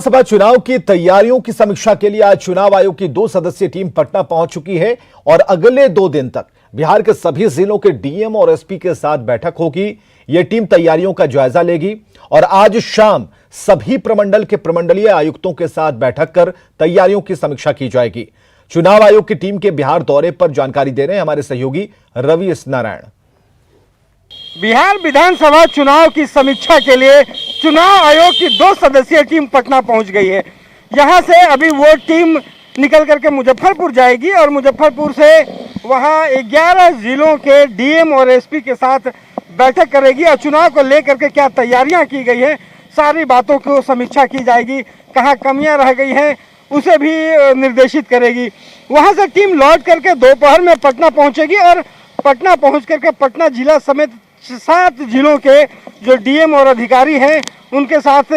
लोकसभा चुनाव की तैयारियों की समीक्षा के लिए आज चुनाव आयोग की 2 सदस्यीय टीम पटना पहुंच चुकी है और अगले 2 दिन तक बिहार के सभी जिलों के डीएम और एसपी के साथ बैठक होगी। यह टीम तैयारियों का जायजा लेगी और आज शाम सभी प्रमंडल के प्रमंडलीय आयुक्तों के साथ बैठक कर तैयारियों की समीक्षा की जाएगी। चुनाव आयोग की टीम के बिहार दौरे पर जानकारी दे रहे हैं हमारे सहयोगी रवि एस नारायण। बिहार विधानसभा चुनाव की समीक्षा के लिए चुनाव आयोग की 2 सदस्यीय टीम पटना पहुंच गई है। यहां से अभी वो टीम निकल करके मुजफ्फरपुर जाएगी और मुजफ्फरपुर से वहां 11 जिलों के डीएम और एसपी के साथ बैठक करेगी और चुनाव को लेकर के क्या तैयारियां की गई है सारी बातों को समीक्षा की जाएगी। कहां कमियां रह गई हैं उसे भी निर्देशित करेगी। वहां से टीम लौट करके दोपहर में पटना पहुंचेगी और पटना पहुंच करके पटना जिला समेत 7 जिलों के जो डीएम और अधिकारी हैं उनके साथ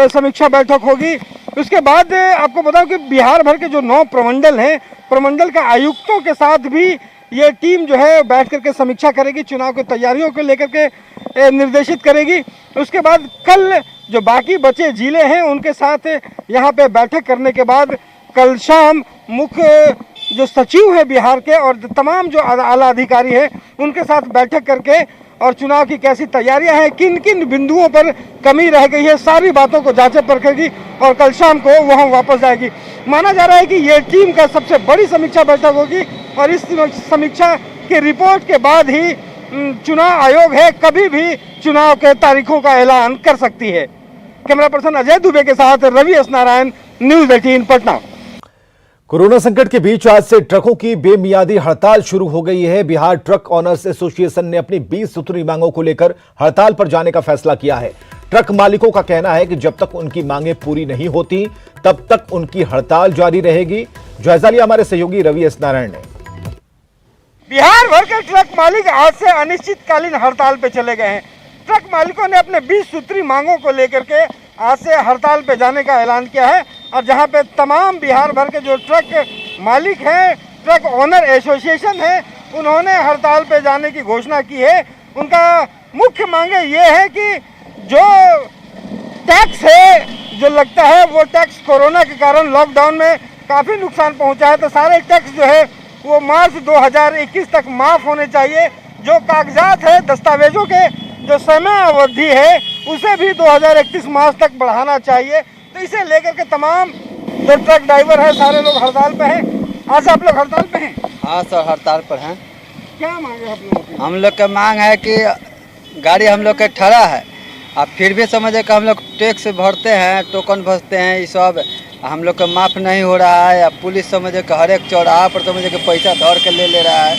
समीक्षा बैठक होगी। उसके बाद आपको बताऊं कि बिहार भर के जो 9 प्रमंडल हैं, प्रमंडल के आयुक्तों के साथ भी ये टीम जो है बैठ करके समीक्षा करेगी, चुनाव की तैयारियों को लेकर के निर्देशित करेगी। उसके बाद कल जो बाकी बचे जिले हैं उनके साथ यहाँ पे बैठक करने के बाद कल शाम मुख्य जो सचिव है बिहार के और तमाम जो आला अधिकारी हैं उनके साथ बैठक करके और चुनाव की कैसी तैयारियां हैं, किन किन बिंदुओं पर कमी रह गई है, सारी बातों को जांच परखेगी और कल शाम को वहां वापस जाएगी। माना जा रहा है कि ये टीम का सबसे बड़ी समीक्षा बैठक होगी और इस समीक्षा की रिपोर्ट के बाद ही चुनाव आयोग है कभी भी चुनाव के तारीखों का ऐलान कर सकती है। कैमरा पर्सन अजय दुबे के साथ Ravi S Narayan, news 18 Patna. Corona संकट के बीच आज से ट्रकों की बेमियादी हड़ताल शुरू हो गई है। बिहार ट्रक ऑनर्स एसोसिएशन ने अपनी 20 सूत्री मांगों को लेकर हड़ताल पर जाने का फैसला किया है। ट्रक मालिकों का कहना है कि जब तक उनकी मांगें पूरी नहीं होती तब तक उनकी हड़ताल जारी रहेगी। जायजा लिया हमारे सहयोगी रवि एस नारायण ने। बिहार भर के ट्रक मालिक आज से अनिश्चितकालीन हड़ताल पे चले गए हैं। ट्रक मालिकों ने अपने 20 सूत्री मांगों को लेकर के आज से हड़ताल पे जाने का ऐलान किया है और जहां पे तमाम बिहार भर के जो ट्रक मालिक हैं, ट्रक ऑनर एसोसिएशन है, उन्होंने हड़ताल पे जाने की घोषणा की है। उनका मुख्य मांगे ये है कि जो टैक्स है जो लगता है वो टैक्स कोरोना के कारण लॉकडाउन में काफ़ी नुकसान पहुंचा है, तो सारे टैक्स जो है वो मार्च 2021 तक माफ़ होने चाहिए। जो कागजात है, दस्तावेजों के जो समय अवधि है उसे भी 2031 मार्च तक बढ़ाना चाहिए। तो इसे लेकर के तमाम जो ट्रक ड्राइवर है सारे लोग हड़ताल पे हैं। आज आप लोग हड़ताल पे हैं? हाँ सर, हड़ताल पर हैं। क्या मांगे आप लोगों की? हम लोग का मांग है कि गाड़ी हम लोग का ठहरा है और फिर भी समझे कि हम लोग टैक्स भरते हैं, टोकन भरते हैं, ये सब हम लोग का माफ़ नहीं हो रहा है। या पुलिस समझे कि हर एक चौराहा पर समझे कि पैसा धर के ले रहा है।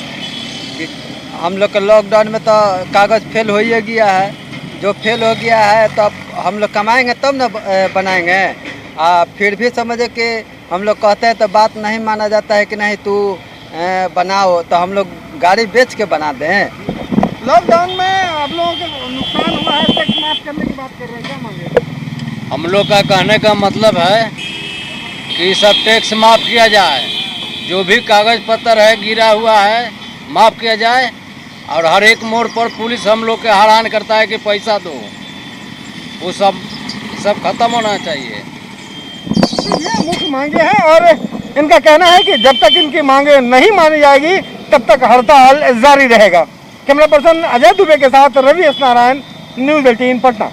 कि हम लोग का लॉकडाउन में तो कागज़ फेल हो ही गया है। जो फेल हो गया है तो अब हम लोग कमाएंगे तब न बनाएंगे। फिर भी समझे कि हम लोग कहते हैं तो बात नहीं माना जाता है कि नहीं तू बनाओ, तो हम लोग गाड़ी बेच के बना दें। लॉकडाउन में आप लोगों को नुकसान हुआ है, टैक्स माफ करने की बात कर रहे हैं, क्या मांगे? हम लोग का कहने का मतलब है कि सब टैक्स माफ़ किया जाए, जो भी कागज़ पत्र है गिरा हुआ है माफ़ किया जाए और हर एक मोड़ पर पुलिस हम लोग के हैरान करता है कि पैसा दो, वो सब खत्म होना चाहिए। ये मुख्य मांगे हैं और इनका कहना है कि जब तक इनकी मांगे नहीं मानी जाएगी तब तक हड़ताल जारी रहेगा। कैमरा पर्सन अजय दुबे के साथ रवि एस नारायण, न्यूज 18 पटना।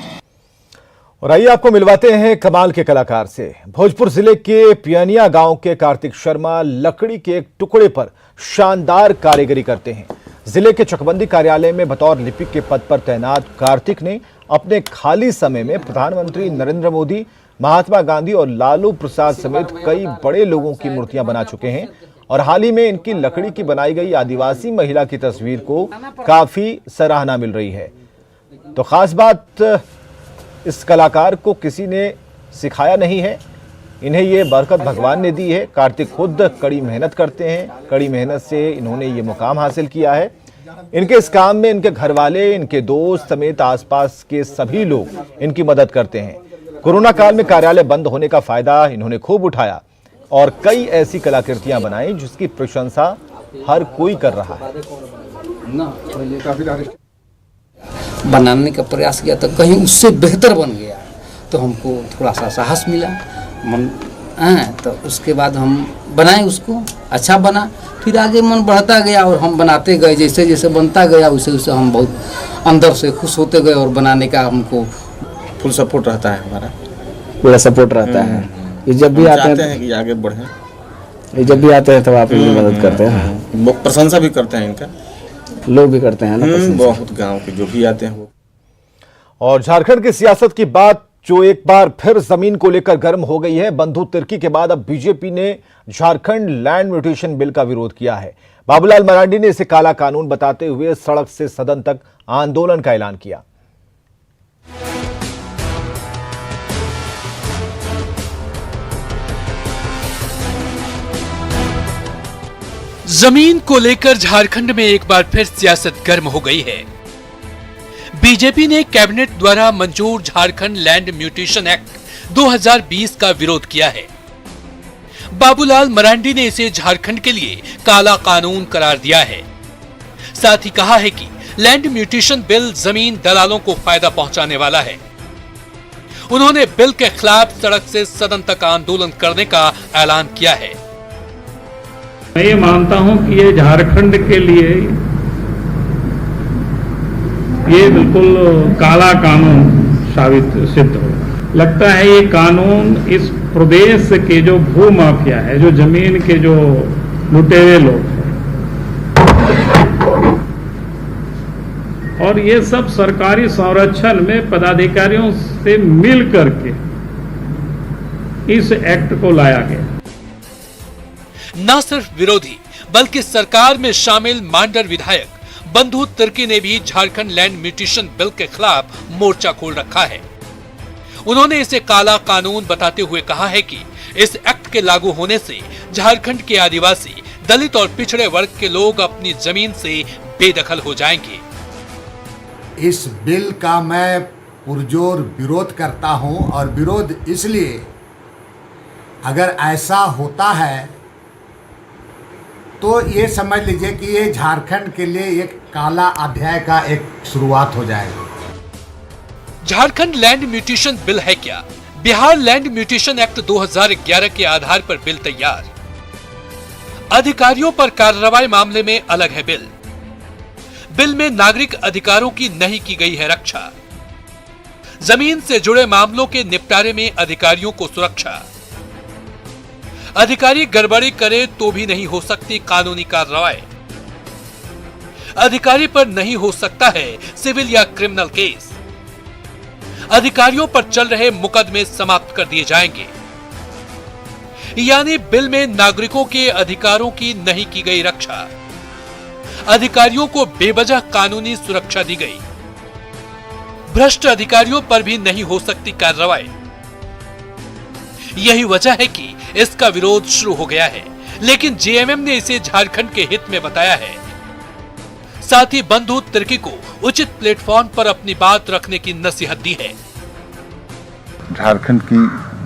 और आइए आपको मिलवाते हैं कमाल के कलाकार से। भोजपुर जिले के पियनिया गांव के कार्तिक शर्मा लकड़ी के एक टुकड़े पर शानदार कारीगरी करते हैं। जिले के चकबंदी कार्यालय में बतौर लिपिक के पद पर तैनात कार्तिक ने अपने खाली समय में प्रधानमंत्री नरेंद्र मोदी, महात्मा गांधी और लालू प्रसाद समेत कई बड़े लोगों की मूर्तियां बना चुके हैं और हाल ही में इनकी लकड़ी की बनाई गई आदिवासी महिला की तस्वीर को काफी सराहना मिल रही है। तो खास बात, इस कलाकार को किसी ने सिखाया नहीं है, इन्हें ये बरकत भगवान ने दी है। कार्तिक खुद कड़ी मेहनत करते हैं, कड़ी मेहनत से इन्होंने ये मुकाम हासिल किया है। इनके इस काम में इनके घर वाले, इनके दोस्त समेत आसपास के सभी लोग इनकी मदद करते हैं। कोरोना काल में कार्यालय बंद होने का फायदा इन्होंने खूब उठाया और कई ऐसी कलाकृतियां बनाई जिसकी प्रशंसा हर कोई कर रहा है। बनाने का प्रयास किया तो कहीं उससे बेहतर बन गया। तो हमको थोड़ा सा साहस मिला मन तो उसके बाद हम बनाए उसको, अच्छा बना। फिर आगे मन बढ़ता गया और हम बनाते गए, जैसे जैसे बनता गया वैसे वैसे हम बहुत अंदर से खुश होते गए और बनाने का हमको फुल सपोर्ट रहता है हमारा, पूरा सपोर्ट रहता है। ये जब भी आते हैं कि आगे बढ़े, ये जब भी आते हैं तब आप इनकी मदद करते हैं, प्रशंसा भी करते हैं इनका, लोग भी करते हैं ना बहुत गांव के जो भी आते हैं वो। और झारखंड की सियासत की बात जो एक बार फिर जमीन को लेकर गर्म हो गई है। बंधु तिर्की के बाद अब बीजेपी ने झारखंड लैंड म्यूटेशन बिल का विरोध किया है। बाबूलाल मरांडी ने इसे काला कानून बताते हुए सड़क से सदन तक आंदोलन का ऐलान किया। जमीन को लेकर झारखंड में एक बार फिर सियासत गर्म हो गई है। बीजेपी ने कैबिनेट द्वारा मंजूर झारखंड लैंड म्यूटेशन एक्ट 2020 का विरोध किया है। बाबूलाल मरांडी ने इसे झारखंड के लिए काला कानून करार दिया है। साथ ही कहा है कि लैंड म्यूटेशन बिल जमीन दलालों को फायदा पहुंचाने वाला है। उन्होंने बिल के खिलाफ सड़क से सदन तक आंदोलन करने का ऐलान किया है। मैं ये मानता हूं कि ये झारखंड के लिए ये बिल्कुल काला कानून साबित सिद्ध हो। लगता है ये कानून इस प्रदेश के जो भू माफिया है, जो जमीन के जो लुटेरे लोग हैं, और ये सब सरकारी संरक्षण में पदाधिकारियों से मिल करके इस एक्ट को लाया गया। न सिर्फ विरोधी बल्कि सरकार में शामिल मांडर विधायक बंधु तिर्की ने भी झारखंड लैंड म्यूटेशन बिल के खिलाफ मोर्चा खोल रखा है। उन्होंने इसे काला कानून बताते हुए कहा है कि इस एक्ट के लागू होने से झारखंड के आदिवासी, दलित और पिछड़े वर्ग के लोग अपनी जमीन से बेदखल हो जाएंगे। इस बिल का मैं पुरजोर विरोध करता हूं, और विरोध इसलिए, अगर ऐसा होता है तो ये समझ लीजिए कि ये झारखंड के लिए एक काला अध्याय का एक शुरुआत हो जाएगी। झारखंड लैंड म्यूटेशन बिल है क्या? बिहार लैंड म्यूटेशन एक्ट 2011 के आधार पर बिल तैयार। अधिकारियों पर कार्रवाई मामले में अलग है बिल। बिल में नागरिक अधिकारों की नहीं की गई है रक्षा। जमीन से जुड़े मामलों के निपटारे में अधिकारियों को सुरक्षा। अधिकारी गड़बड़ी करे तो भी नहीं हो सकती कानूनी कार्रवाई। अधिकारी पर नहीं हो सकता है सिविल या क्रिमिनल केस। अधिकारियों पर चल रहे मुकदमे समाप्त कर दिए जाएंगे। यानी बिल में नागरिकों के अधिकारों की नहीं की गई रक्षा। अधिकारियों को बेवजह कानूनी सुरक्षा दी गई। भ्रष्ट अधिकारियों पर भी नहीं हो सकती कार्रवाई। यही वजह है कि इसका विरोध शुरू हो गया है, लेकिन जेएमएम ने इसे झारखंड के हित में बताया है। साथ ही बंधु तिर्की को उचित प्लेटफॉर्म पर अपनी बात रखने की नसीहत दी है। झारखंड की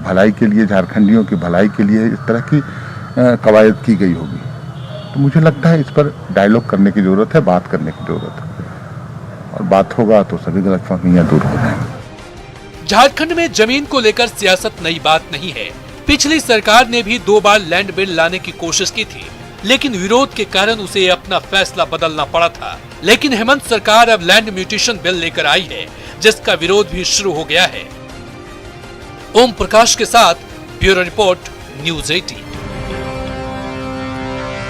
भलाई के लिए, झारखंडियों की भलाई के लिए इस तरह की कवायद की गई होगी, तो मुझे लगता है इस पर डायलॉग करने की जरूरत है, बात करने की जरूरत है, और बात होगा तो सभी गलतफहमियां दूर हो जाएंगी। झारखंड में जमीन को लेकर सियासत नई बात नहीं है। पिछली सरकार ने भी 2 बार लैंड बिल लाने की कोशिश की थी, लेकिन विरोध के कारण उसे अपना फैसला बदलना पड़ा था। लेकिन हेमंत सरकार अब लैंड म्यूटेशन बिल लेकर आई है, जिसका विरोध भी शुरू हो गया है। ओम प्रकाश के साथ ब्यूरो रिपोर्ट, न्यूज़ 18।